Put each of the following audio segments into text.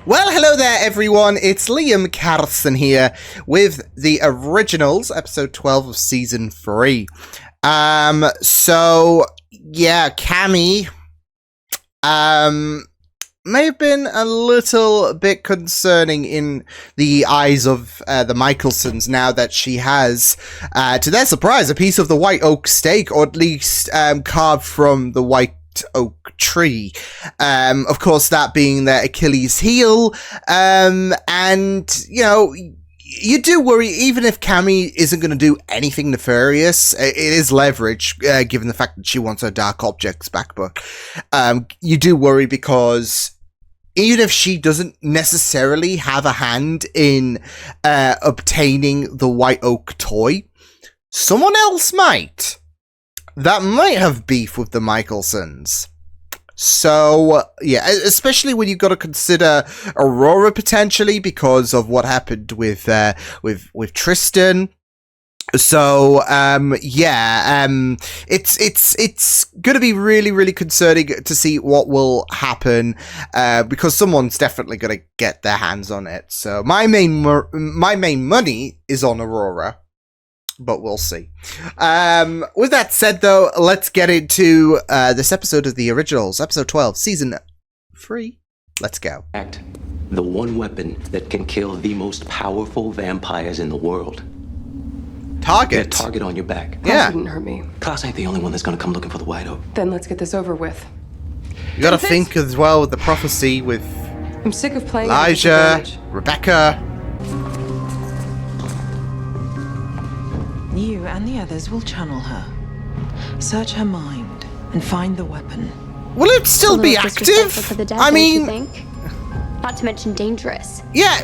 Well, hello there, everyone. It's Liam Carson here with the originals, episode 12 of season 3. So, yeah, Cammy, may have been a little bit concerning in the eyes of the Michelsons now that she has, to their surprise, a piece of the white oak stake, or at least carved from the white oak tree. Of course, that being their Achilles heel. And, you know, you do worry, even if Cammy isn't going to do anything nefarious, it is leverage, given the fact that she wants her dark objects back, but you do worry because even if she doesn't necessarily have a hand in obtaining the white oak toy, someone else might. That might have beef with the Michelsons. So, yeah, especially when you've got to consider Aurora potentially because of what happened with Tristan. So, it's going to be really, really concerning to see what will happen, because someone's definitely going to get their hands on it. So, my main money is on Aurora. But we'll see. With that said, though, let's get into this episode of the originals, episode 12, season 3. Let's go. The one weapon that can kill the most powerful vampires in the world. Target. Target on your back. Yeah. That wouldn't hurt me. Klaus ain't the only one that's gonna come looking for the white oak. Then let's get this over with. You gotta think as well with the prophecy with I'm sick of playing Elijah, Rebecca. You and the others will channel her, search her mind, and find the weapon. Will it still be active? For the dead, I mean, don't you think? Not to mention dangerous. Yeah,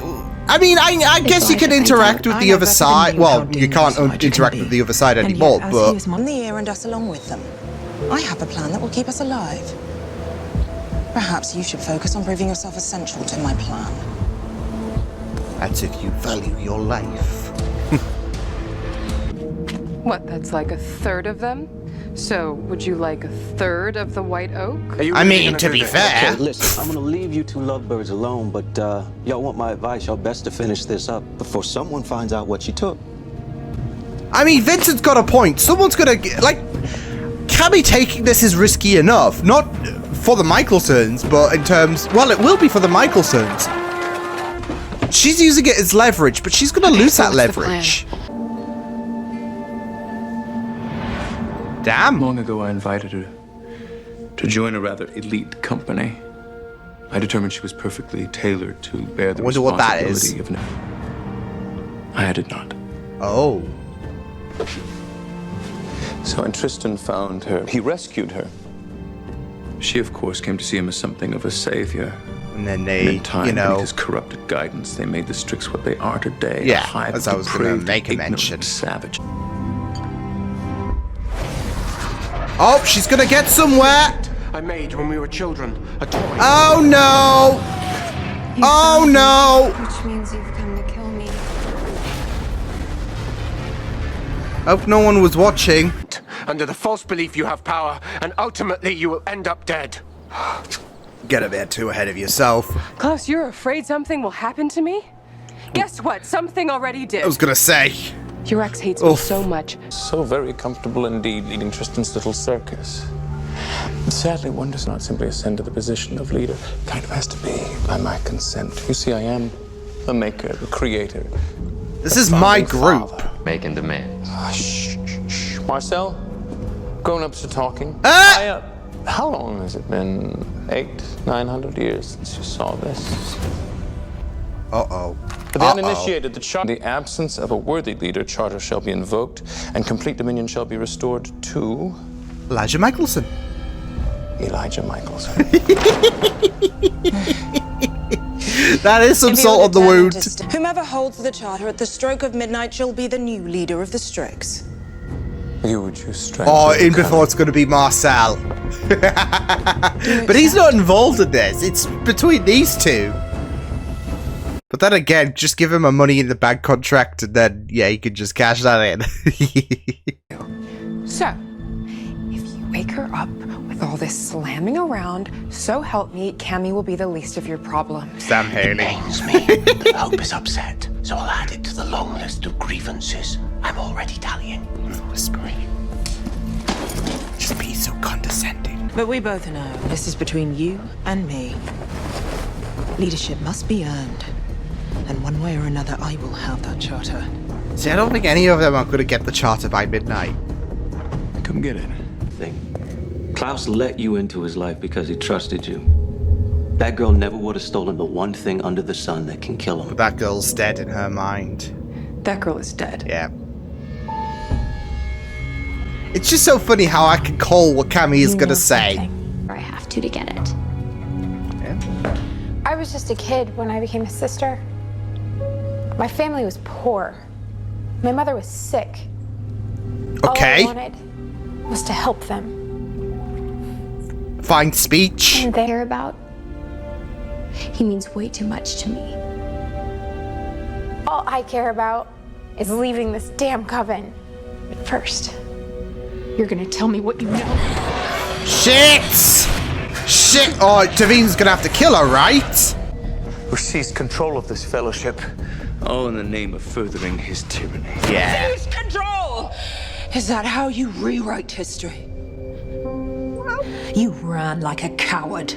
I mean, I guess you can interact with the other side. Well, you can't interact with the other side anymore, but he on the ear and us along with them. I have a plan that will keep us alive. Perhaps you should focus on proving yourself essential to my plan. That's if you value your life. What, that's like a third of them? So, would you like a third of the white oak? I mean, to be fair. Okay, listen, I'm gonna leave you two lovebirds alone, but y'all want my advice, y'all best to finish this up before someone finds out what she took. I mean, Vincent's got a point. Someone's gonna, like, Cammy taking this is risky enough. Not for the Michelsons, but in terms, well, it will be for the Michelsons. She's using it as leverage, but she's gonna lose that leverage. Damn. Long ago, I invited her to join a rather elite company. I determined she was perfectly tailored to bear the responsibility of I did not. Oh. So when Tristan found her, he rescued her. She, of course, came to see him as something of a savior. And then they, in time, you know, beneath his corrupted guidance, they made the Strix what they are today. Yeah, a hive as I was going to make a mention. Savage. Oh, she's gonna get somewhere. I made when we were children, a toy. Oh no! Oh no! Which means you've come to kill me. Hope no one was watching. Under the false belief you have power, and ultimately you will end up dead. Get a bit too ahead of yourself. Klaus, you're afraid something will happen to me? Guess what? Something already did. I was gonna say. Your ex hates me so much. So very comfortable indeed, leading Tristan's little circus. But sadly, one does not simply ascend to the position of leader. It kind of has to be by my consent. You see, I am the maker, the creator. This is my group. Making demands. Shh. Marcel, grown-ups are talking. How long has it been? 900 years since you saw this? Uh-oh. For the uninitiated, the absence of a worthy leader, charter shall be invoked, and complete dominion shall be restored to Elijah Michelson. Elijah Michelson. That is some salt on the wound. Whomever holds the charter at the stroke of midnight shall be the new leader of the Strix. You would choose strength. Oh, in before it's going to be Marcel. But he's not involved in this. It's between these two. But then again, just give him a money in the bank contract and then, yeah, he can just cash that in. So, If you wake her up with all this slamming around. So help me, Cammy will be the least of your problems. Sam Haley. Pains me that Hope is upset, so I'll add it to the long list of grievances I'm already tallying. Whispering. Just be so condescending. But we both know this is between you and me. Leadership must be earned. And one way or another, I will have that charter. See, I don't think any of them are going to get the charter by midnight. Come get it. Klaus let you into his life because he trusted you. That girl never would have stolen the one thing under the sun that can kill him. But that girl's dead in her mind. That girl is dead. Yeah. It's just so funny how I can call what Cammy is going to say. I have to get it. Yeah. I was just a kid when I became a sister. My family was poor. My mother was sick. Okay. All I wanted was to help them. Find speech. And they care about. He means way too much to me. All I care about is leaving this damn coven. But first, You're gonna tell me what you know. Shit! Shit! Oh, Davine's gonna have to kill her, right? We seized control of this fellowship, all in the name of furthering his tyranny. Yeah. Lose control! Is that how you rewrite history? You ran like a coward,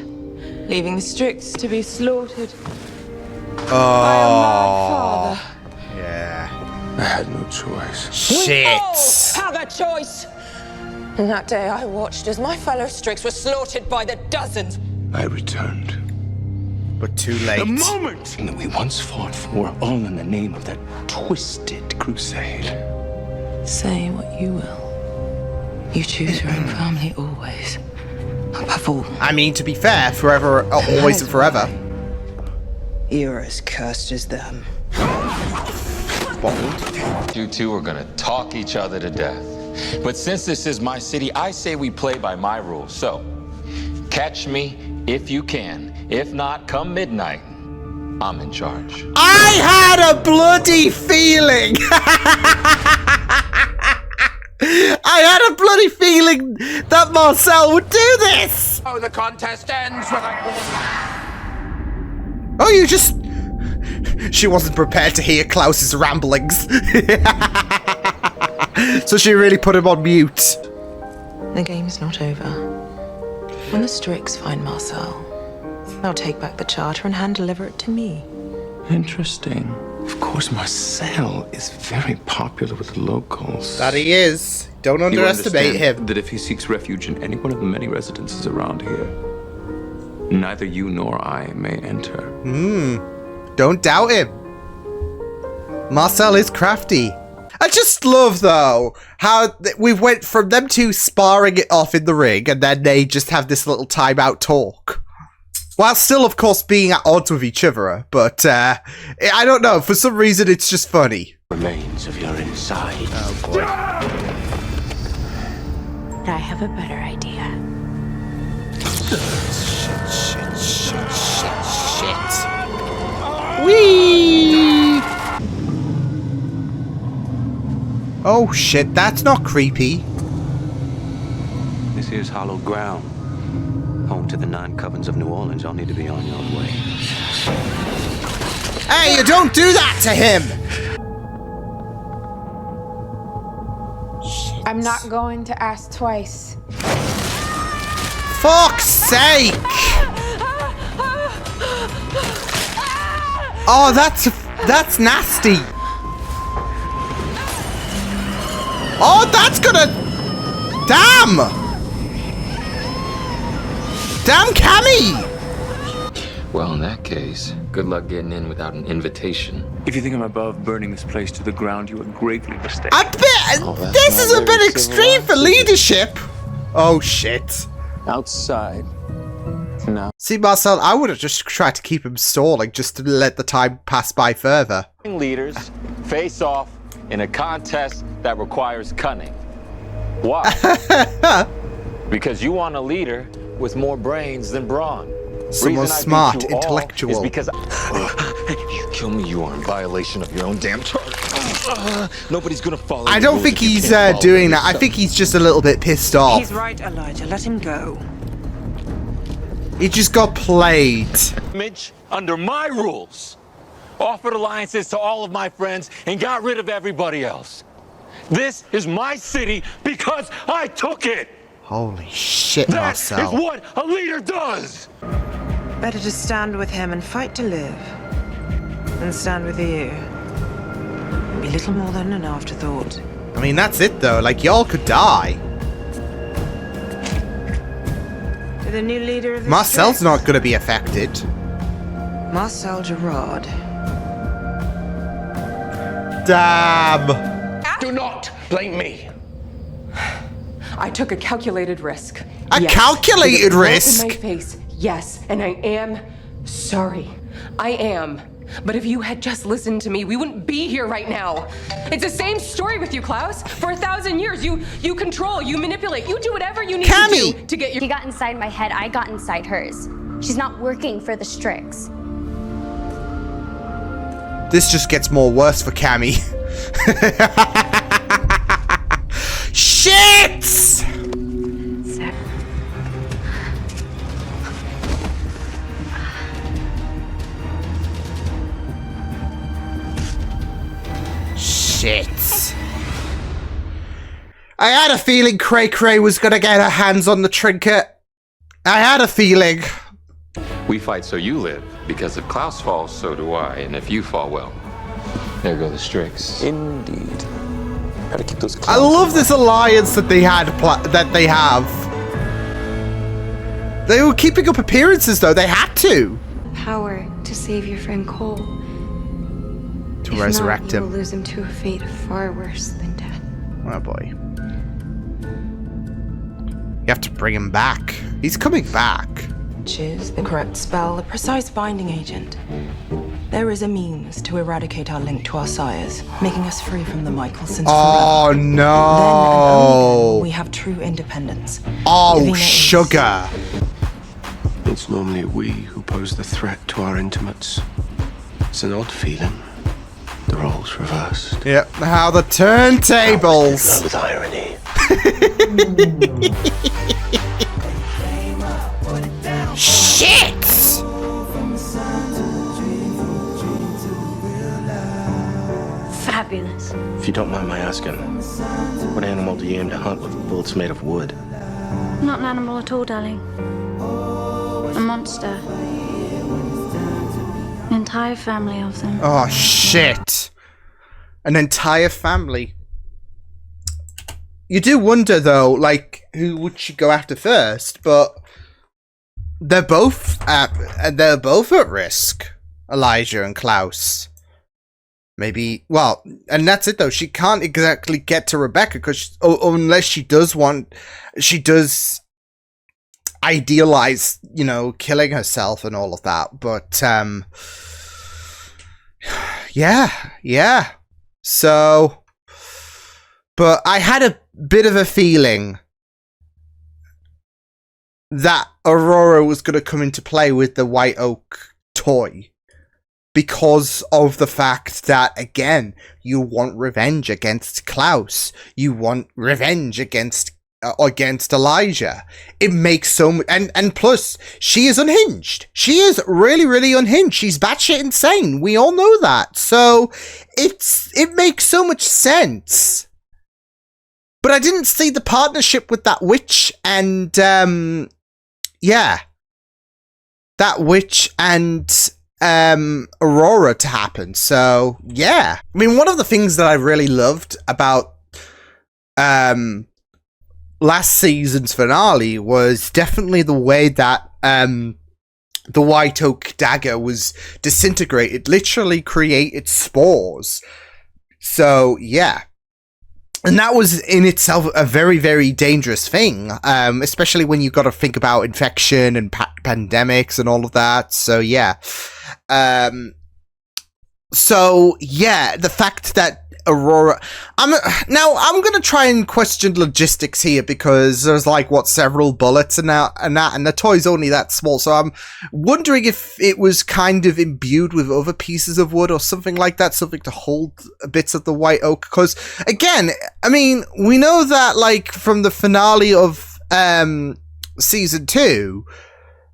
leaving the Strix to be slaughtered by a mad father. Yeah. I had no choice. Shit! Have a choice! And that day I watched as my fellow Strix were slaughtered by the dozens. I returned. But too late. The moment that we once fought for, all in the name of that twisted crusade. Say what you will. You choose your own family always. Above all. I mean, to be fair, forever, always and forever. You're as cursed as them. You two are gonna talk each other to death. But since this is my city, I say we play by my rules. So, catch me if you can. If not, come midnight, I'm in charge. I had a bloody feeling! I had a bloody feeling that Marcel would do this! Oh, the contest ends with a... Oh, you just... She wasn't prepared to hear Klaus's ramblings. So she really put him on mute. The game's not over. When the Strix find Marcel, they'll take back the charter and hand-deliver it to me. Interesting. Of course, Marcel is very popular with the locals. That he is. Don't You underestimate understand him. that if he seeks refuge in any one of the many residences around here, neither you nor I may enter. Don't doubt him. Marcel is crafty. I just love, though, how we went from them two sparring it off in the ring, and then they just have this little timeout talk. While still, of course, being at odds with each other. But, I don't know, for some reason it's just funny. Remains of your inside. Oh, boy. I have a better idea. Shit. Whee! Oh shit, that's not creepy. This here's hollow ground. Home to the 9 covens of New Orleans. Y'all need to be on your way. Hey, you don't do that to him! I'm not going to ask twice. Fuck's sake! Oh, that's nasty. Oh, that's gonna... Damn! Damn, Cammy! Well, in that case, good luck getting in without an invitation. If you think I'm above burning this place to the ground, you are gravely mistaken. A bit... This is a bit extreme for leadership. Oh, shit. Outside. Now. See, Marcel, I would have just tried to keep him stalling just to let the time pass by further. Leaders face off in a contest that requires cunning. Why? Because you want a leader with more brains than brawn. Someone smart, intellectual. Is because you kill me, you are in violation of your own damn charter. Nobody's gonna follow. I don't think he's doing that. I think he's just a little bit pissed off. He's right, Elijah. Let him go. He just got played. Image under my rules. Offered alliances to all of my friends and got rid of everybody else. This is my city because I took it. Holy shit, That Marcel. is what a leader does. Better to stand with him and fight to live than stand with you. Be little more than an afterthought. I mean, that's it though. Like, y'all could die. To the new leader of the Marcel's Strix, not going to be affected. Marcel Gerard. Damn. Do not blame me. I took a calculated risk. A calculated With a look risk? in my face, yes, and I am sorry. I am. But if you had just listened to me, we wouldn't be here right now. It's the same story with you, Klaus. For 1,000 years, you control, you manipulate, you do whatever you need to do to get your. She got inside my head, I got inside hers. She's not working for the Strix. This just gets more worse for Cammy. Shit! Shit. I had a feeling Cray Cray was gonna get her hands on the trinket. I had a feeling. We fight so you live, because if Klaus falls, so do I, and if you fall, well, there go the Strix. Indeed. Gotta keep those I love this alliance that they had, that they have. They were keeping up appearances though, they had to. Power to save your friend Cole. To resurrect You will him. lose him to a fate far worse than death. Oh boy. You have to bring him back. He's coming back. Choose the correct spell, the precise binding agent. There is a means to eradicate our link to our sires, making us free from the Michaelsons Oh forever. Then and only no. then we have true independence. Oh Living at ease. sugar. It's normally we who pose the threat to our intimates. It's an odd feeling. The roles reversed. Yep, how the turntables. With irony. Shit! Fabulous. If you don't mind my asking, what animal do you aim to hunt with bullets made of wood? Not an animal at all, darling. A monster. An entire family of them. Oh shit. An entire family. You do wonder though, like, who would she go after first? But they're both at risk. Elijah and Klaus. Maybe, well, and that's it though. She can't exactly get to Rebecca because unless she does idealize, you know, killing herself and all of that. But yeah. So, but I had a bit of a feeling that Aurora was going to come into play with the White Oak toy. Because of the fact that, again, you want revenge against Klaus. You want revenge against Elijah. It makes so much... And plus, she is unhinged. She is really, really unhinged. She's batshit insane. We all know that. So, it makes so much sense. But I didn't see the partnership with that witch and, yeah. That witch and... Aurora to happen. So yeah, I mean, one of the things that I really loved about last season's finale was definitely the way that the White Oak dagger was disintegrated, literally created spores. So yeah. And that was in itself a very, very dangerous thing, especially when you've got to think about infection and pandemics and all of that. So, yeah. So, yeah, the fact that Aurora. I'm gonna try and question logistics here because there's like several bullets and the toy's only that small. So I'm wondering if it was kind of imbued with other pieces of wood or something like that, something to hold bits of the white oak. Because again, I mean, we know that like from the finale of season 2.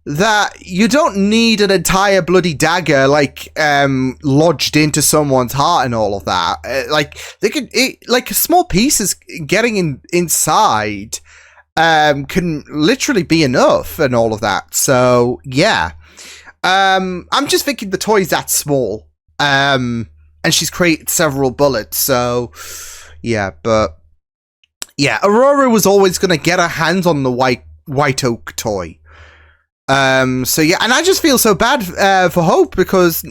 That you don't need an entire bloody dagger lodged into someone's heart and all of that. Like small pieces getting inside can literally be enough and all of that. So yeah, I'm just thinking the toy's that small, and she's created several bullets. So yeah, but yeah, Aurora was always gonna get her hands on the white oak toy. So yeah, and I just feel so bad for Hope because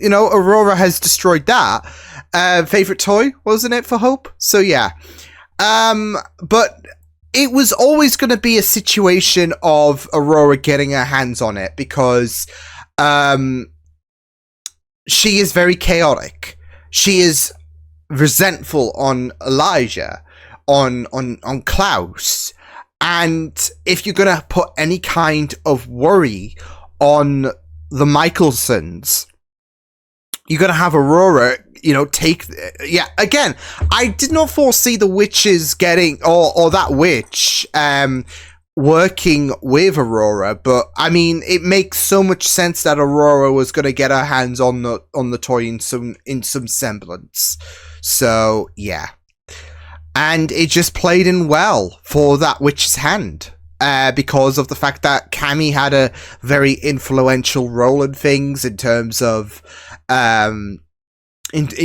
Aurora has destroyed that favorite toy, wasn't it, for Hope? So yeah, but it was always going to be a situation of Aurora getting her hands on it because she is very chaotic. She is resentful on Elijah, on Klaus. And if you're going to put any kind of worry on the Michelsons, you're going to have Aurora, take... Yeah, again, I did not foresee the witches getting... Or that witch working with Aurora, but, I mean, it makes so much sense that Aurora was going to get her hands on the toy in some semblance. So, yeah. And it just played in well for that witch's hand, because of the fact that Cammy had a very influential role in things in terms of, in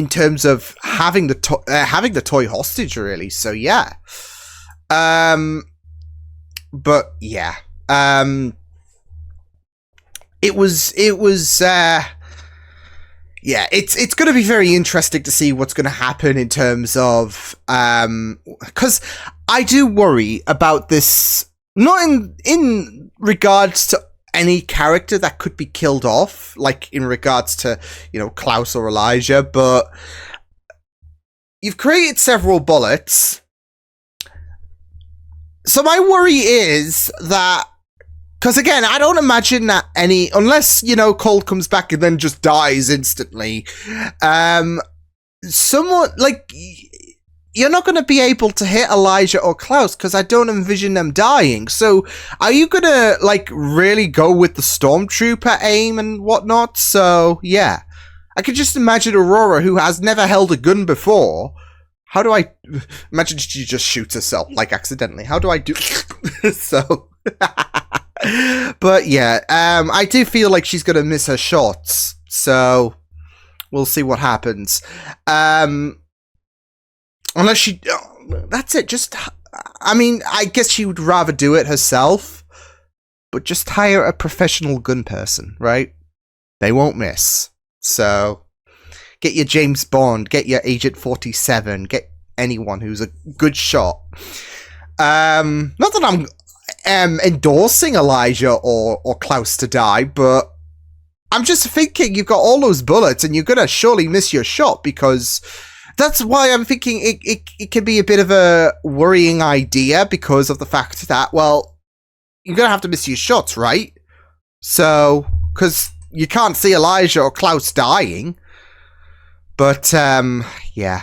terms of having the toy hostage, really. So yeah, but yeah, it was. Yeah, it's going to be very interesting to see what's going to happen in terms of, because I do worry about this, not in regards to any character that could be killed off, like in regards to, Klaus or Elijah, but you've created several bullets. So my worry is that, because again, I don't imagine that unless, Colt comes back and then just dies instantly, someone, you're not going to be able to hit Elijah or Klaus, because I don't envision them dying. So, are you going to, really go with the Stormtrooper aim and whatnot? So, yeah. I could just imagine Aurora, who has never held a gun before. How do I... Imagine she just shoots herself, accidentally. How do I do... So... But yeah, I do feel like she's gonna miss her shots, so we'll see what happens. Unless she, that's it. I guess she would rather do it herself, but just hire a professional gun person, right? They won't miss. So get your James Bond, get your Agent 47, get anyone who's a good shot. Not that I'm endorsing Elijah or Klaus to die, but I'm just thinking you've got all those bullets and you're gonna surely miss your shot, because that's why I'm thinking it can be a bit of a worrying idea, because of the fact that, well, you're gonna have to miss your shots, right? So, because you can't see Elijah or Klaus dying. But yeah.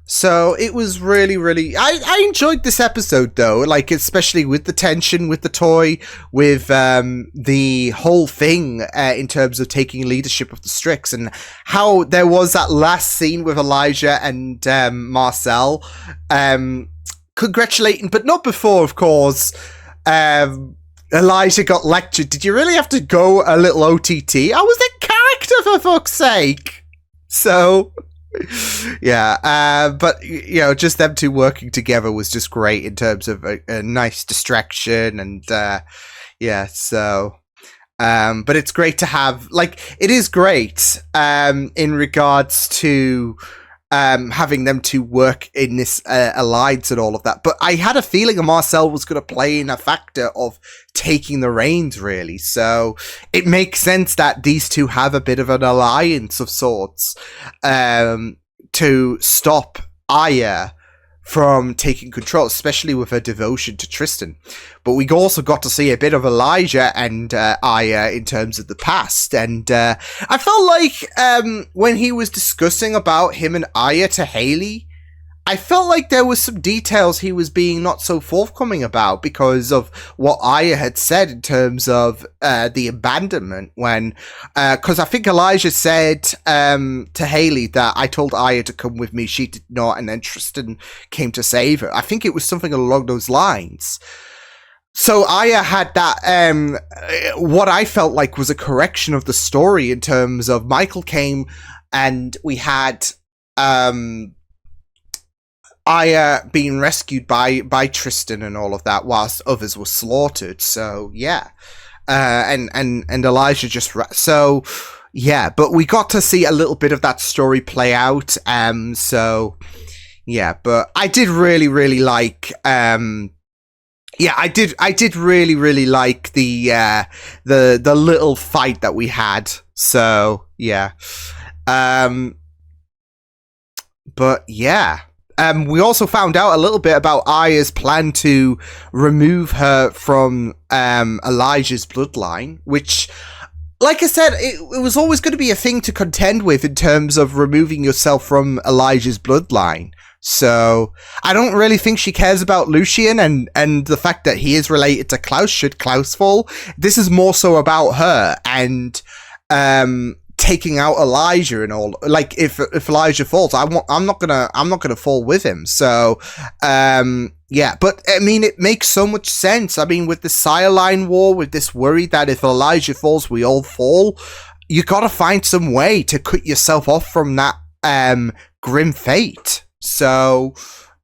So it was really, really... I enjoyed this episode, though, especially with the tension, with the toy, with the whole thing in terms of taking leadership of the Strix, and how there was that last scene with Elijah and Marcel congratulating, but not before, of course, Elijah got lectured. Did you really have to go a little OTT? I was the character, for fuck's sake! So... yeah, but just them two working together was just great in terms of a nice distraction, and yeah, so but it's great to have, it is great in regards to having them to work in this alliance and all of that. But I had a feeling Marcel was going to play in a factor of taking the reins, really. So it makes sense that these two have a bit of an alliance of sorts to stop Aya from taking control, especially with her devotion to Tristan. But we also got to see a bit of Elijah and Aya in terms of the past, and I felt like when he was discussing about him and Aya to Haley, I felt like there was some details he was being not so forthcoming about because of what Aya had said in terms of the abandonment when, because I think Elijah said to Haley that I told Aya to come with me, she did not, and then Tristan came to save her. I think it was something along those lines. So Aya had that, what I felt like was a correction of the story in terms of Michael came and we had, Aya being rescued by Tristan and all of that, whilst others were slaughtered. So yeah, and Elijah just so yeah. But we got to see a little bit of that story play out. So yeah, but I did really like. Yeah, I did really like the little fight that we had. So yeah, but yeah. We also found out a little bit about Aya's plan to remove her from Elijah's bloodline, which, like I said, it was always going to be a thing to contend with in terms of removing yourself from Elijah's bloodline. So I don't really think she cares about Lucien and the fact that he is related to Klaus should Klaus fall. This is more so about her and taking out Elijah and all. Like if Elijah falls, I'm not gonna fall with him. So yeah, but I mean it makes so much sense. I mean with the Sireline war, with this worry that if Elijah falls, we all fall. You gotta find some way to cut yourself off from that grim fate. So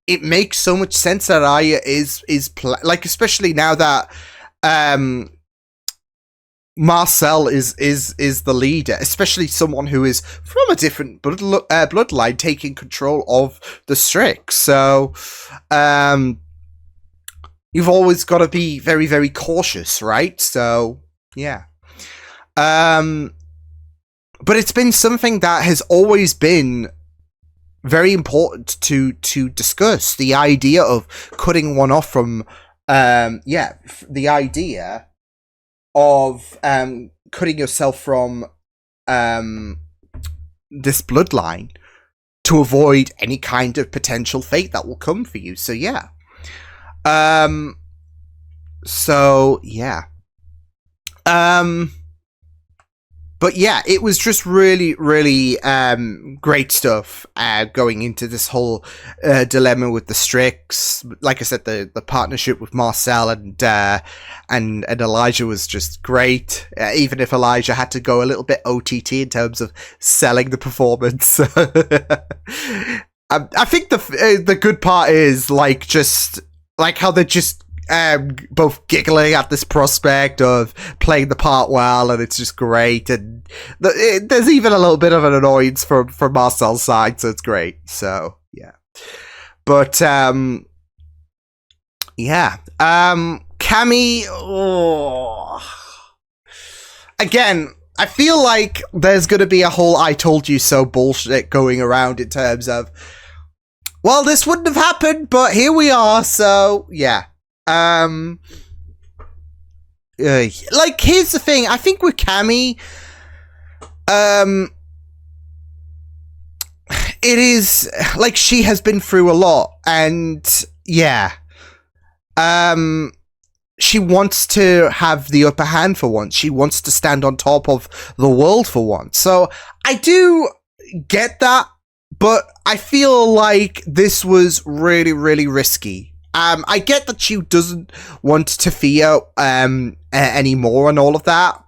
it makes so much sense that Aya is like, especially now that Marcel is the leader, especially someone who is from a different bloodline taking control of the Strix. So you've always got to be very, very cautious, right? So yeah. But it's been something that has always been very important to discuss, the idea of cutting one off from the idea of cutting yourself from this bloodline to avoid any kind of potential fate that will come for you. So yeah. So yeah. But yeah, it was just really, really great stuff going into this whole dilemma with the Strix. Like I said, the partnership with Marcel and Elijah was just great. Even if Elijah had to go a little bit OTT in terms of selling the performance. I think the good part is like just like how they're just both giggling at this prospect of playing the part well, and it's just great. And there's even a little bit of an annoyance from Marcel's side, so it's great. So yeah, but yeah, Cammy. Again, I feel like there's gonna be a whole "I told you so" bullshit going around in terms of, well, this wouldn't have happened, but here we are. So yeah. Like, here's the thing. I think with Cammy, it is like she has been through a lot, and yeah, she wants to have the upper hand for once. She wants to stand on top of the world for once. So I do get that, but I feel like this was really, really risky. I get that she doesn't want Tafia anymore and all of that,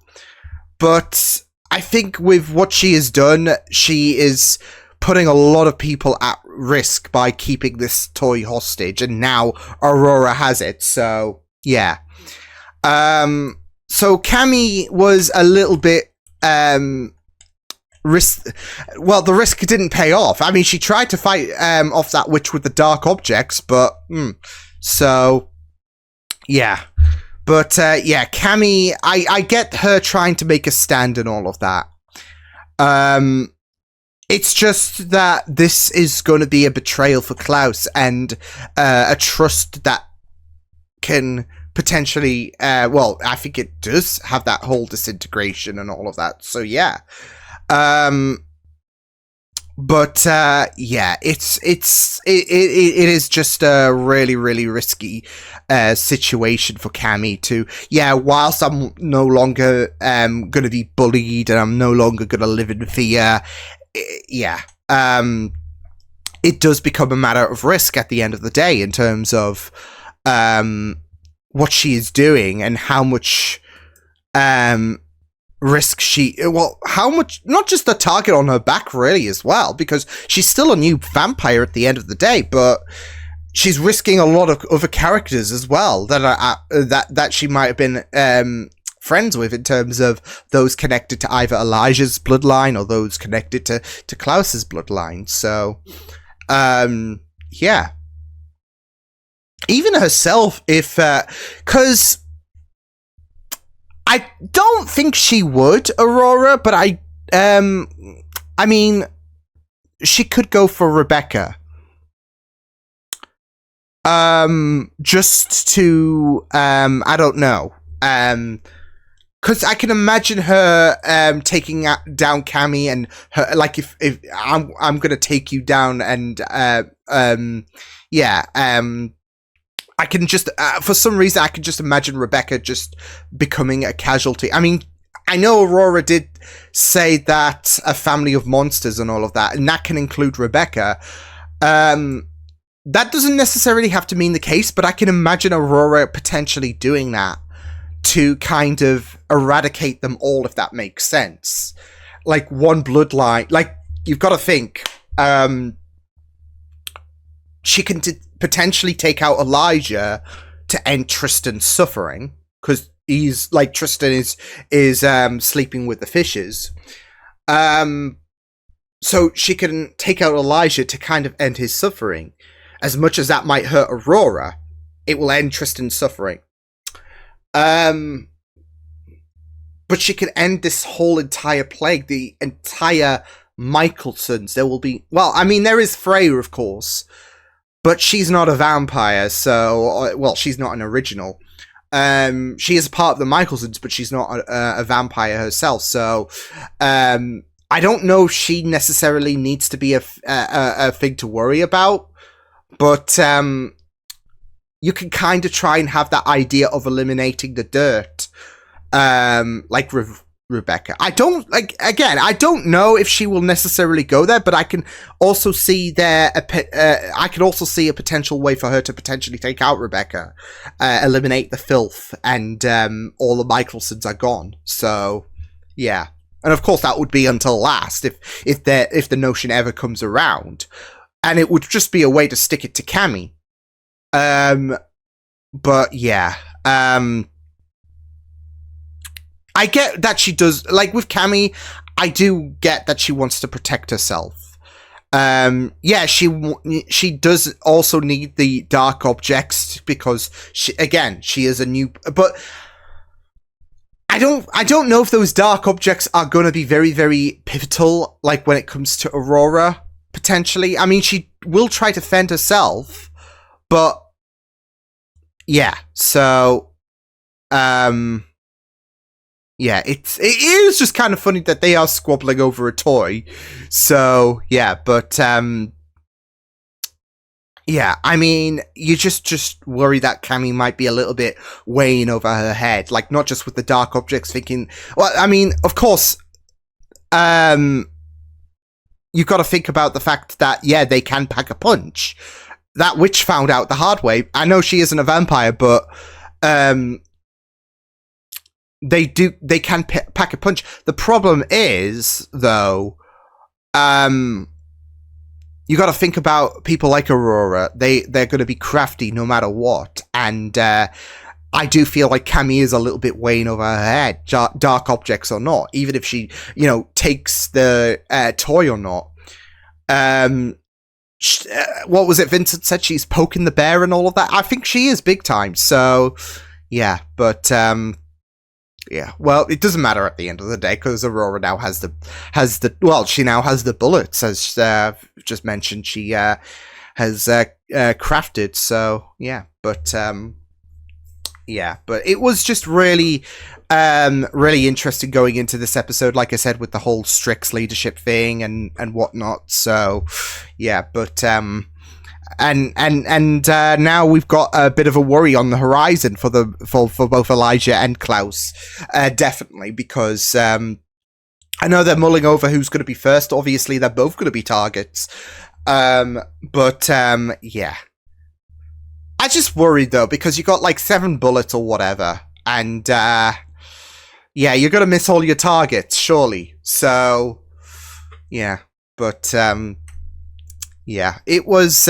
but I think with what she has done, she is putting a lot of people at risk by keeping this toy hostage, and now Aurora has it, so yeah. So Cammy was a little bit the risk didn't pay off. I mean, she tried to fight off that witch with the dark objects, but so yeah. But yeah, Cammy, I get her trying to make a stand and all of that. It's just that this is going to be a betrayal for Klaus and a trust that can potentially, I think it does have that whole disintegration and all of that. So yeah. But yeah, it is just a really, really risky situation for Cammy to, whilst I'm no longer going to be bullied and I'm no longer going to live in fear, it does become a matter of risk at the end of the day in terms of what she is doing and how much risk how much, not just the target on her back really as well, because she's still a new vampire at the end of the day, but she's risking a lot of other characters as well that she might have been friends with, in terms of those connected to either Elijah's bloodline or those connected to Klaus's bloodline. So yeah, even herself, if because I don't think she would, Aurora, but I mean, she could go for Rebecca. Just to, I don't know. Because I can imagine her taking down Cammy and her, like, if I'm gonna take you down, and I can just, for some reason, I can just imagine Rebecca just becoming a casualty. I mean, I know Aurora did say that a family of monsters and all of that, and that can include Rebecca. That doesn't necessarily have to mean the case, but I can imagine Aurora potentially doing that to kind of eradicate them all, if that makes sense. Like, one bloodline, like, you've got to think, she can potentially take out Elijah to end Tristan's suffering, because he's like, Tristan is sleeping with the fishes. So she can take out Elijah to kind of end his suffering. As much as that might hurt Aurora, it will end Tristan's suffering. But she can end this whole entire plague, the entire Michelsons. There will be, well, I mean, there is Freya, of course, but she's not a vampire, so, well, she's not an original. She is part of the Michelsons, but she's not a vampire herself, so, I don't know if she necessarily needs to be a thing to worry about, but, you can kind of try and have that idea of eliminating the dirt, like Rebecca. I don't know if she will necessarily go there, but I can also see I could also see a potential way for her to potentially take out Rebecca, eliminate the filth, and all the Michelsons are gone. So, yeah. And of course that would be until last, if the notion ever comes around. And it would just be a way to stick it to Cammy. But yeah. I get that she does, like with Cammy, I do get that she wants to protect herself. Yeah, she does also need the dark objects because she is a new, but I don't know if those dark objects are going to be very, very pivotal, like when it comes to Aurora, potentially. I mean, she will try to fend herself, but yeah, so, yeah, it is just kind of funny that they are squabbling over a toy. So, yeah, but, yeah, I mean, you just worry that Cammy might be a little bit weighing over her head. Like, not just with the dark objects, thinking, well, I mean, of course, you've got to think about the fact that, yeah, they can pack a punch. That witch found out the hard way. I know she isn't a vampire, but, they can pack a punch. The problem is, though, you got to think about people like Aurora. They're going to be crafty no matter what, and I do feel like Cammy is a little bit weighing over her head, dark objects or not, even if she, you know, takes the toy or not. What was it Vincent said? She's poking the bear and all of that. I think she is big time. So, yeah, but yeah. Well, it doesn't matter at the end of the day because Aurora now has the well, she now has the bullets, as just mentioned. She has crafted. So yeah, but yeah, but it was just really, really interesting going into this episode, like I said, with the whole Strix leadership thing and whatnot. So, yeah, but and now we've got a bit of a worry on the horizon for both Elijah and Klaus, definitely, because I know they're mulling over who's going to be first. Obviously, they're both going to be targets, but yeah. I just worried though, because you got like 7 bullets or whatever, and yeah, you're gonna miss all your targets, surely. So yeah, but yeah, it was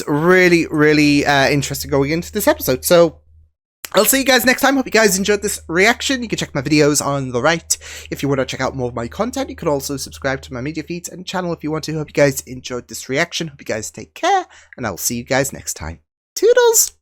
really, really interesting going into this episode. So I'll see you guys next time. Hope you guys enjoyed this reaction. You can check my videos on the right. If you want to check out more of my content, you can also subscribe to my media feeds and channel if you want to. Hope you guys enjoyed this reaction. Hope you guys take care, and I'll see you guys next time. Toodles!